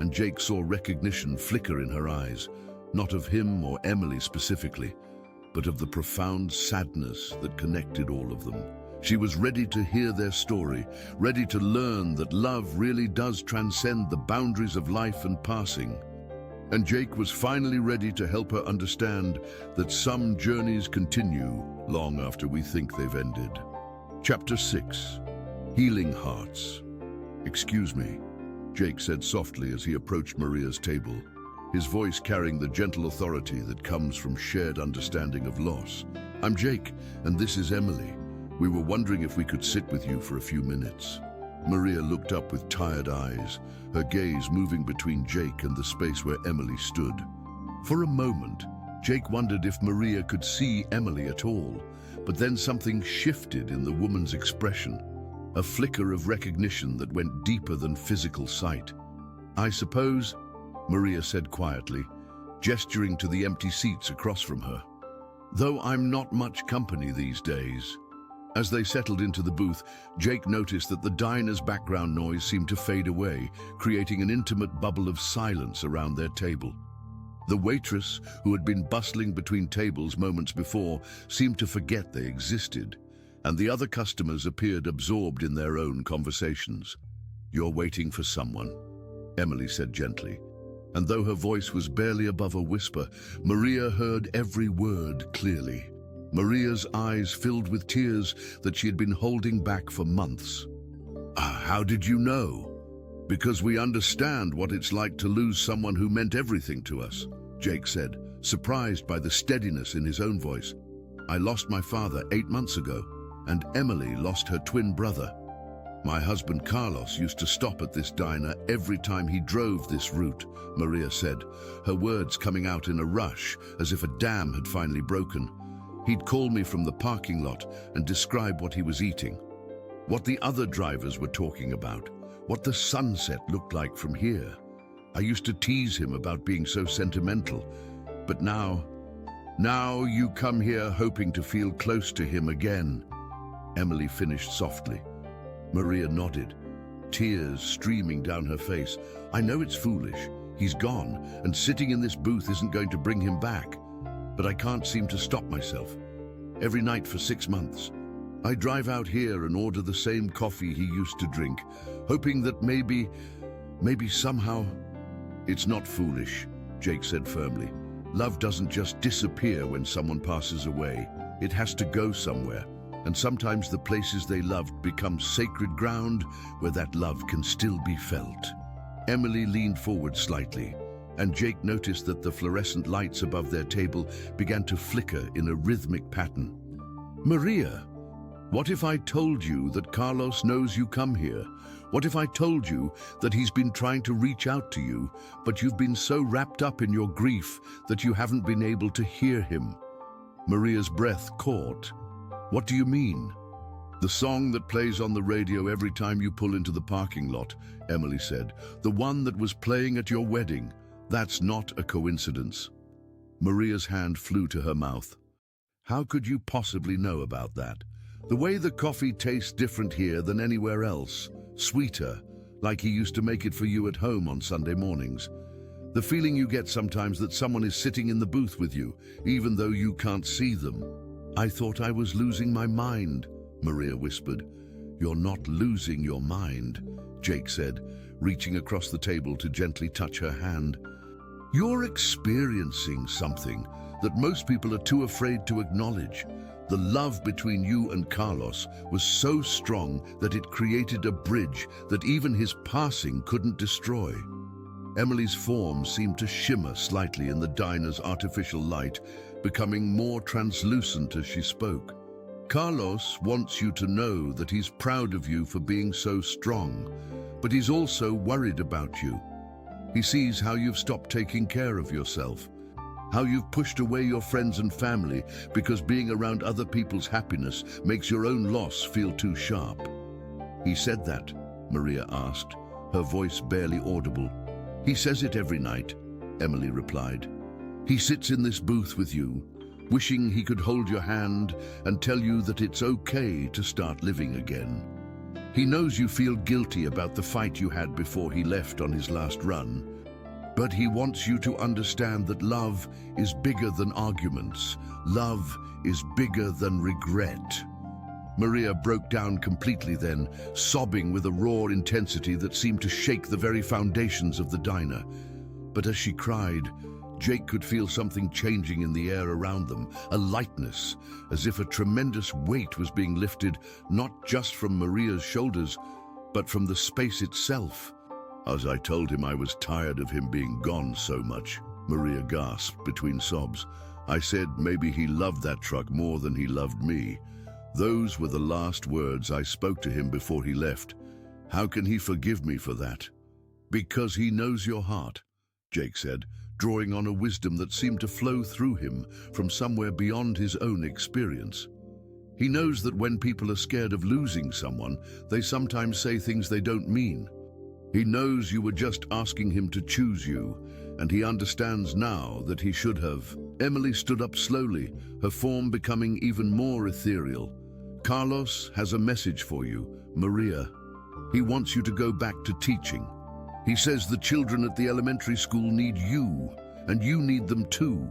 and Jake saw recognition flicker in her eyes, not of him or Emily specifically, but of the profound sadness that connected all of them. She was ready to hear their story, ready to learn that love really does transcend the boundaries of life and passing. And Jake was finally ready to help her understand that some journeys continue long after we think they've ended. Chapter 6. Healing Hearts. "Excuse me," Jake said softly as he approached Maria's table, his voice carrying the gentle authority that comes from shared understanding of loss. "I'm Jake, and this is Emily. We were wondering if we could sit with you for a few minutes." Maria looked up with tired eyes, her gaze moving between Jake and the space where Emily stood. For a moment, Jake wondered if Maria could see Emily at all, but then something shifted in the woman's expression, a flicker of recognition that went deeper than physical sight. "I suppose," Maria said quietly, gesturing to the empty seats across from her. "Though I'm not much company these days." As they settled into the booth, Jake noticed that the diner's background noise seemed to fade away, creating an intimate bubble of silence around their table. The waitress, who had been bustling between tables moments before, seemed to forget they existed, and the other customers appeared absorbed in their own conversations. "You're waiting for someone," Emily said gently, and though her voice was barely above a whisper, Maria heard every word clearly. Maria's eyes filled with tears that she had been holding back for months. "How did you know?" "Because we understand what it's like to lose someone who meant everything to us," Jake said, surprised by the steadiness in his own voice. "I lost my father 8 months ago, and Emily lost her twin brother. My husband Carlos used to stop at this diner every time he drove this route," Maria said, her words coming out in a rush as if a dam had finally broken. "He'd call me from the parking lot and describe what he was eating, what the other drivers were talking about, what the sunset looked like from here. I used to tease him about being so sentimental, but now you come here hoping to feel close to him again," Emily finished softly. Maria nodded, tears streaming down her face. "I know it's foolish. He's gone, and sitting in this booth isn't going to bring him back. But I can't seem to stop myself. Every night for 6 months, I drive out here and order the same coffee he used to drink, hoping that maybe somehow—" "It's not foolish," Jake said firmly. "Love doesn't just disappear when someone passes away. It has to go somewhere, and sometimes the places they loved become sacred ground where that love can still be felt." Emily leaned forward slightly, and Jake noticed that the fluorescent lights above their table began to flicker in a rhythmic pattern. "Maria, what if I told you that Carlos knows you come here? What if I told you that he's been trying to reach out to you, but you've been so wrapped up in your grief that you haven't been able to hear him?" Maria's breath caught. "What do you mean?" "The song that plays on the radio every time you pull into the parking lot," Emily said. "The one that was playing at your wedding. That's not a coincidence." Maria's hand flew to her mouth. "How could you possibly know about that? The way the coffee tastes different here than anywhere else. Sweeter, like he used to make it for you at home on Sunday mornings. The feeling you get sometimes that someone is sitting in the booth with you, even though you can't see them." "I thought I was losing my mind," Maria whispered. "You're not losing your mind," Jake said, reaching across the table to gently touch her hand. "You're experiencing something that most people are too afraid to acknowledge. The love between you and Carlos was so strong that it created a bridge that even his passing couldn't destroy." Emily's form seemed to shimmer slightly in the diner's artificial light, becoming more translucent as she spoke. "Carlos wants you to know that he's proud of you for being so strong, but he's also worried about you. He sees how you've stopped taking care of yourself, how you've pushed away your friends and family because being around other people's happiness makes your own loss feel too sharp." "He said that?" Maria asked, her voice barely audible. "He says it every night," Emily replied. "He sits in this booth with you, wishing he could hold your hand and tell you that it's okay to start living again. He knows you feel guilty about the fight you had before he left on his last run, But he wants you to understand that love is bigger than arguments. Love is bigger than regret. Maria broke down completely then, sobbing with a raw intensity that seemed to shake the very foundations of the diner. But as she cried, Jake could feel something changing in the air around them, a lightness, as if a tremendous weight was being lifted not just from Maria's shoulders, but from the space itself. As I told him I was tired of him being gone so much, Maria gasped between sobs. I said maybe he loved that truck more than he loved me. Those were the last words I spoke to him before he left. How can he forgive me for that? Because he knows your heart, Jake said, drawing on a wisdom that seemed to flow through him from somewhere beyond his own experience. He knows that when people are scared of losing someone, they sometimes say things they don't mean. He knows you were just asking him to choose you, and he understands now that he should have. Emily stood up slowly, her form becoming even more ethereal. Carlos has a message for you, Maria. He wants you to go back to teaching. He says the children at the elementary school need you, and you need them too.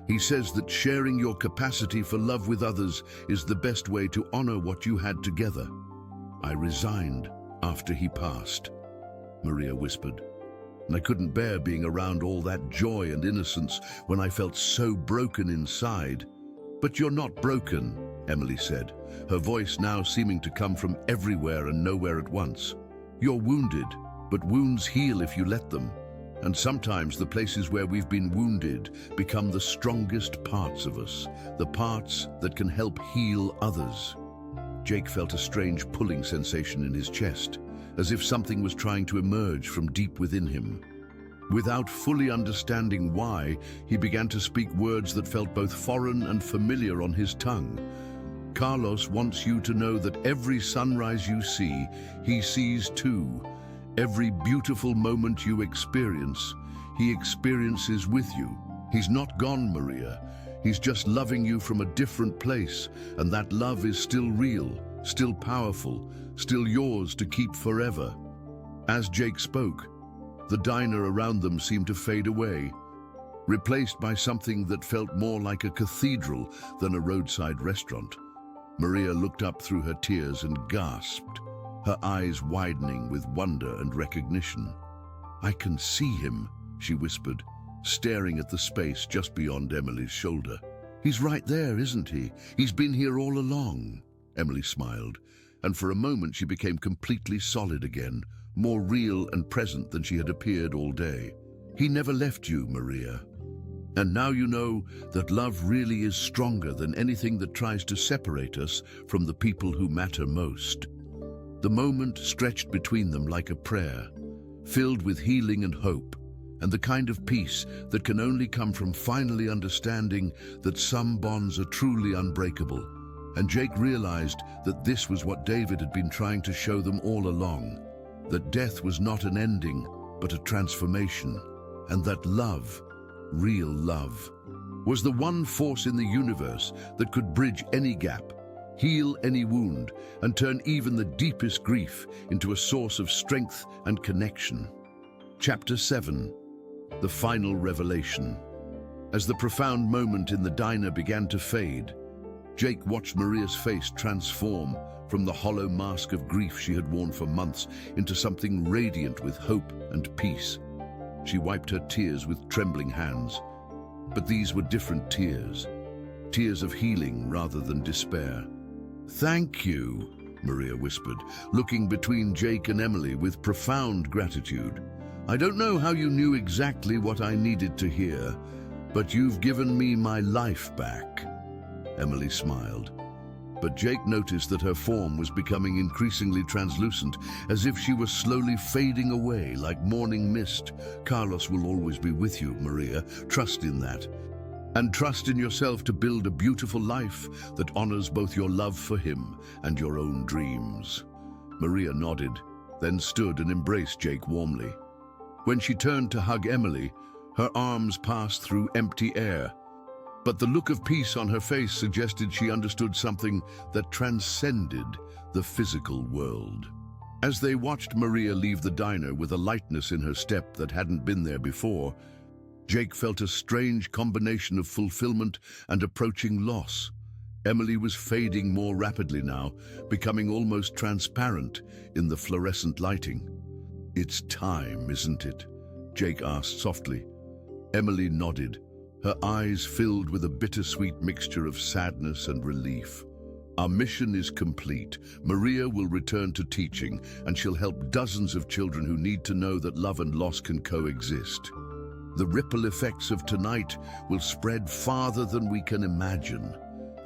He says that sharing your capacity for love with others is the best way to honor what you had together. I resigned after he passed, Maria whispered, and I couldn't bear being around all that joy and innocence when I felt so broken inside. But you're not broken, Emily said, her voice now seeming to come from everywhere and nowhere at once. You're wounded, but wounds heal if you let them. And sometimes the places where we've been wounded become the strongest parts of us, the parts that can help heal others. Jake felt a strange pulling sensation in his chest, as if something was trying to emerge from deep within him. Without fully understanding why, he began to speak words that felt both foreign and familiar on his tongue. Carlos wants you to know that every sunrise you see, he sees too. Every beautiful moment you experience, he experiences with you. He's not gone, Maria. He's just loving you from a different place, and that love is still real, still powerful, still yours to keep forever. As Jake spoke, the diner around them seemed to fade away, replaced by something that felt more like a cathedral than a roadside restaurant. Maria looked up through her tears and gasped, her eyes widening with wonder and recognition. I can see him, she whispered, staring at the space just beyond Emily's shoulder. He's right there, isn't he? He's been here all along. Emily smiled, and for a moment she became completely solid again, more real and present than she had appeared all day. He never left you, Maria. And now you know that love really is stronger than anything that tries to separate us from the people who matter most. The moment stretched between them like a prayer, filled with healing and hope, and the kind of peace that can only come from finally understanding that some bonds are truly unbreakable. And Jake realized that this was what David had been trying to show them all along, that death was not an ending, but a transformation, and that love, real love, was the one force in the universe that could bridge any gap, heal any wound, and turn even the deepest grief into a source of strength and connection. Chapter 7. The Final Revelation. As the profound moment in the diner began to fade, Jake watched Maria's face transform from the hollow mask of grief she had worn for months into something radiant with hope and peace. She wiped her tears with trembling hands, but these were different tears, tears of healing rather than despair. Thank you, Maria whispered, looking between Jake and Emily with profound gratitude. I don't know how you knew exactly what I needed to hear, but you've given me my life back. Emily smiled, but Jake noticed that her form was becoming increasingly translucent, as if she was slowly fading away like morning mist. Carlos will always be with you, Maria. Trust in that. And trust in yourself to build a beautiful life that honors both your love for him and your own dreams. Maria nodded, then stood and embraced Jake warmly. When she turned to hug Emily, her arms passed through empty air, but the look of peace on her face suggested she understood something that transcended the physical world. As they watched Maria leave the diner with a lightness in her step that hadn't been there before, Jake felt a strange combination of fulfillment and approaching loss. Emily was fading more rapidly now, becoming almost transparent in the fluorescent lighting. "It's time, isn't it?" Jake asked softly. Emily nodded, her eyes filled with a bittersweet mixture of sadness and relief. "Our mission is complete. Maria will return to teaching, and she'll help dozens of children who need to know that love and loss can coexist. The ripple effects of tonight will spread farther than we can imagine."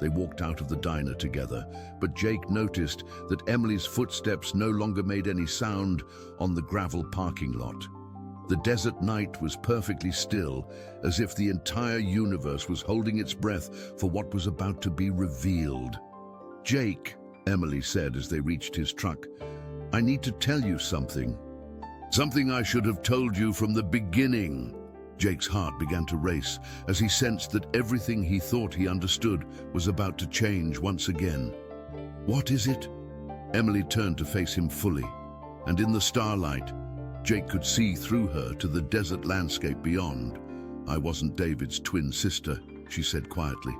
They walked out of the diner together, but Jake noticed that Emily's footsteps no longer made any sound on the gravel parking lot. The desert night was perfectly still, as if the entire universe was holding its breath for what was about to be revealed. "Jake," Emily said as they reached his truck, "I need to tell you something. Something I should have told you from the beginning." Jake's heart began to race as he sensed that everything he thought he understood was about to change once again. "What is it?" Emily turned to face him fully, and in the starlight, Jake could see through her to the desert landscape beyond. "I wasn't David's twin sister," she said quietly.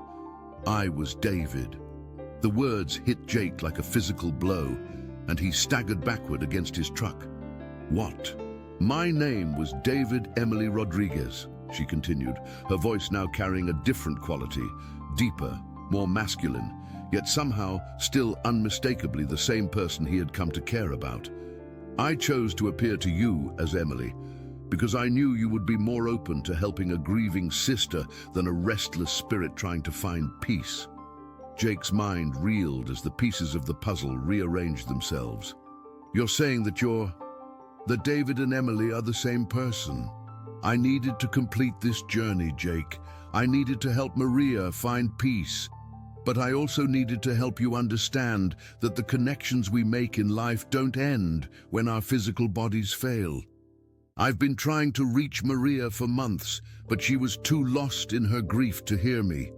"I was David." The words hit Jake like a physical blow, and he staggered backward against his truck. "What?" "My name was David Emily Rodriguez," she continued, her voice now carrying a different quality, deeper, more masculine, yet somehow still unmistakably the same person he had come to care about. "I chose to appear to you as Emily because I knew you would be more open to helping a grieving sister than a restless spirit trying to find peace." Jake's mind reeled as the pieces of the puzzle rearranged themselves. "You're saying that David and Emily are the same person. I needed to complete this journey, Jake. I needed to help Maria find peace. But I also needed to help you understand that the connections we make in life don't end when our physical bodies fail. I've been trying to reach Maria for months, but she was too lost in her grief to hear me.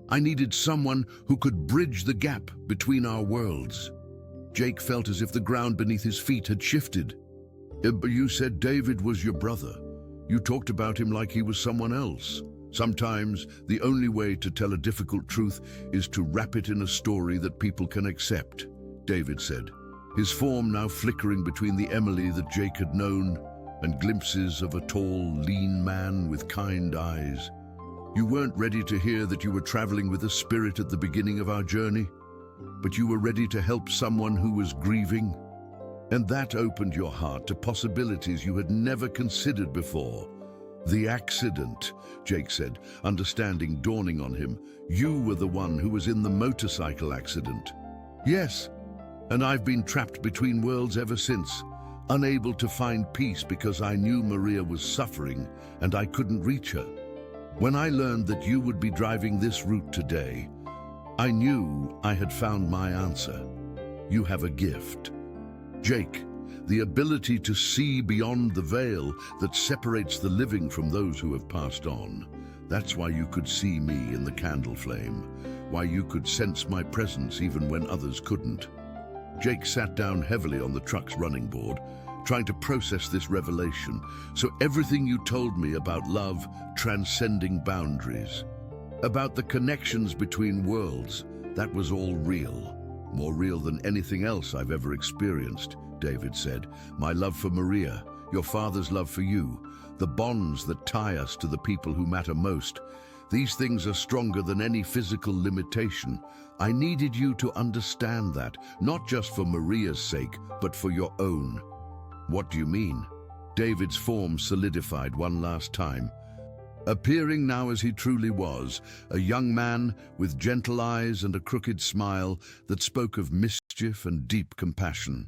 I needed someone who could bridge the gap between our worlds." Jake felt as if the ground beneath his feet had shifted. "You said David was your brother. You talked about him like he was someone else. Sometimes the only way to tell a difficult truth is to wrap it in a story that people can accept," David said, his form now flickering between the Emily that Jake had known and glimpses of a tall, lean man with kind eyes. "You weren't ready to hear that you were traveling with a spirit at the beginning of our journey, but you were ready to help someone who was grieving. And that opened your heart to possibilities you had never considered before." "The accident," Jake said, understanding dawning on him. "You were the one who was in the motorcycle accident." "Yes, and I've been trapped between worlds ever since, unable to find peace because I knew Maria was suffering and I couldn't reach her. When I learned that you would be driving this route today, I knew I had found my answer. You have a gift, Jake, the ability to see beyond the veil that separates the living from those who have passed on. That's why you could see me in the candle flame, why you could sense my presence even when others couldn't." Jake sat down heavily on the truck's running board, trying to process this revelation. "So everything you told me about love transcending boundaries, about the connections between worlds, that was all real. More real than anything else I've ever experienced," David said. "My love for Maria, your father's love for you, the bonds that tie us to the people who matter most. These things are stronger than any physical limitation. I needed you to understand that, not just for Maria's sake, but for your own." "What do you mean?" David's form solidified one last time. Appearing now as he truly was, a young man with gentle eyes and a crooked smile that spoke of mischief and deep compassion.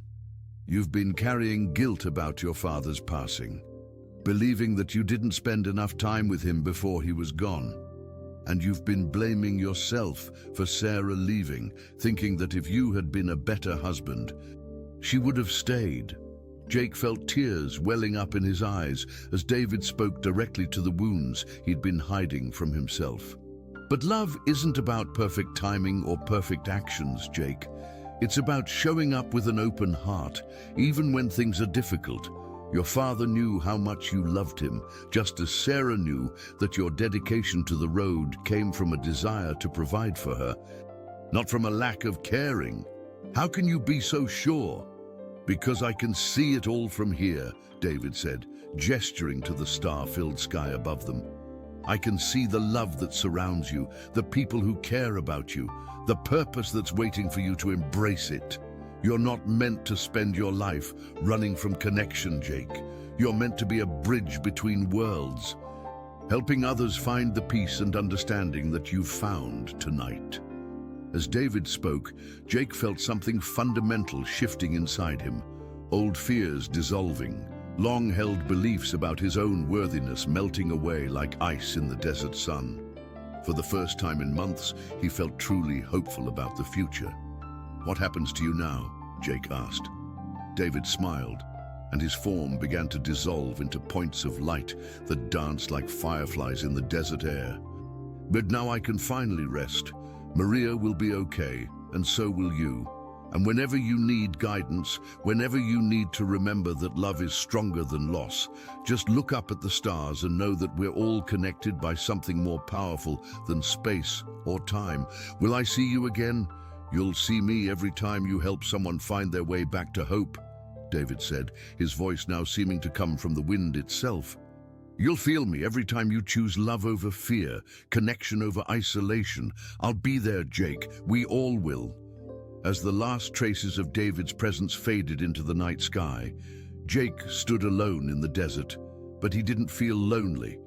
"You've been carrying guilt about your father's passing, believing that you didn't spend enough time with him before he was gone. And you've been blaming yourself for Sarah leaving, thinking that if you had been a better husband, she would have stayed." Jake felt tears welling up in his eyes as David spoke directly to the wounds he'd been hiding from himself. "But love isn't about perfect timing or perfect actions, Jake. It's about showing up with an open heart, even when things are difficult. Your father knew how much you loved him, just as Sarah knew that your dedication to the road came from a desire to provide for her, not from a lack of caring. How can you be so sure? Because I can see it all from here, David said, gesturing to the star-filled sky above them. I can see the love that surrounds you, the people who care about you, the purpose that's waiting for you to embrace it. You're not meant to spend your life running from connection, Jake. You're meant to be a bridge between worlds, helping others find the peace and understanding that you've found tonight. As David spoke, Jake felt something fundamental shifting inside him. Old fears dissolving, long-held beliefs about his own worthiness melting away like ice in the desert sun. For the first time in months, he felt truly hopeful about the future. "What happens to you now?" Jake asked. David smiled, and his form began to dissolve into points of light that danced like fireflies in the desert air. "But now I can finally rest. Maria will be okay, and so will you. And whenever you need guidance, whenever you need to remember that love is stronger than loss, just look up at the stars and know that we're all connected by something more powerful than space or time. Will I see you again? You'll see me every time you help someone find their way back to hope," David said, his voice now seeming to come from the wind itself. "You'll feel me every time you choose love over fear, connection over isolation. I'll be there, Jake. We all will." As the last traces of David's presence faded into the night sky, Jake stood alone in the desert, but he didn't feel lonely.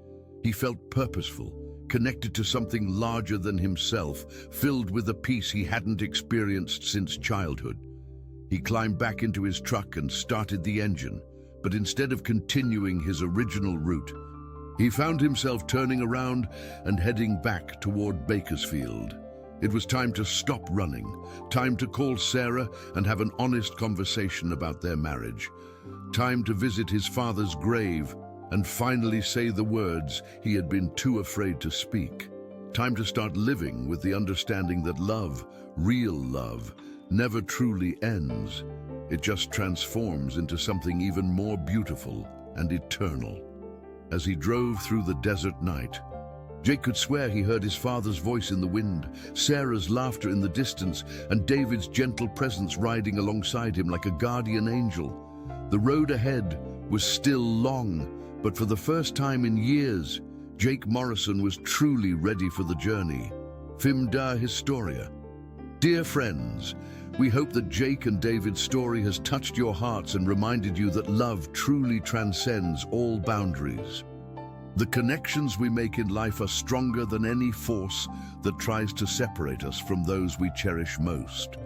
He felt purposeful, connected to something larger than himself, filled with a peace he hadn't experienced since childhood. He climbed back into his truck and started the engine, but instead of continuing his original route, he found himself turning around and heading back toward Bakersfield. It was time to stop running, time to call Sarah and have an honest conversation about their marriage, time to visit his father's grave and finally say the words he had been too afraid to speak. Time to start living with the understanding that love, real love, never truly ends. It just transforms into something even more beautiful and eternal. As he drove through the desert night, Jake could swear he heard his father's voice in the wind, Sarah's laughter in the distance, and David's gentle presence riding alongside him like a guardian angel. The road ahead was still long, but for the first time in years, Jake Morrison was truly ready for the journey. Fim da Historia. Dear friends, we hope that Jake and David's story has touched your hearts and reminded you that love truly transcends all boundaries. The connections we make in life are stronger than any force that tries to separate us from those we cherish most.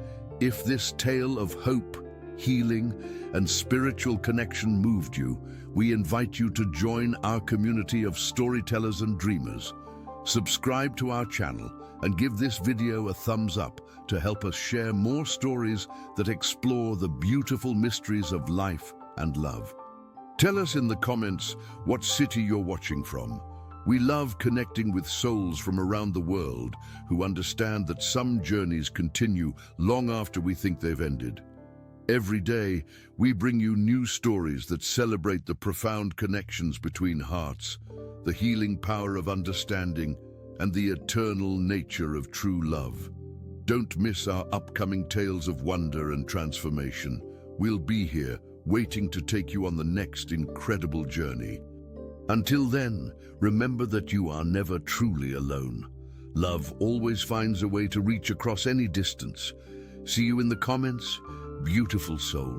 If this tale of hope, healing, and spiritual connection moved you, we invite you to join our community of storytellers and dreamers. Subscribe to our channel and give this video a thumbs up to help us share more stories that explore the beautiful mysteries of life and love. Tell us in the comments what city you're watching from. We love connecting with souls from around the world who understand that some journeys continue long after we think they've ended. Every day, we bring you new stories that celebrate the profound connections between hearts, the healing power of understanding, and the eternal nature of true love. Don't miss our upcoming tales of wonder and transformation. We'll be here, waiting to take you on the next incredible journey. Until then, remember that you are never truly alone. Love always finds a way to reach across any distance. See you in the comments, beautiful soul.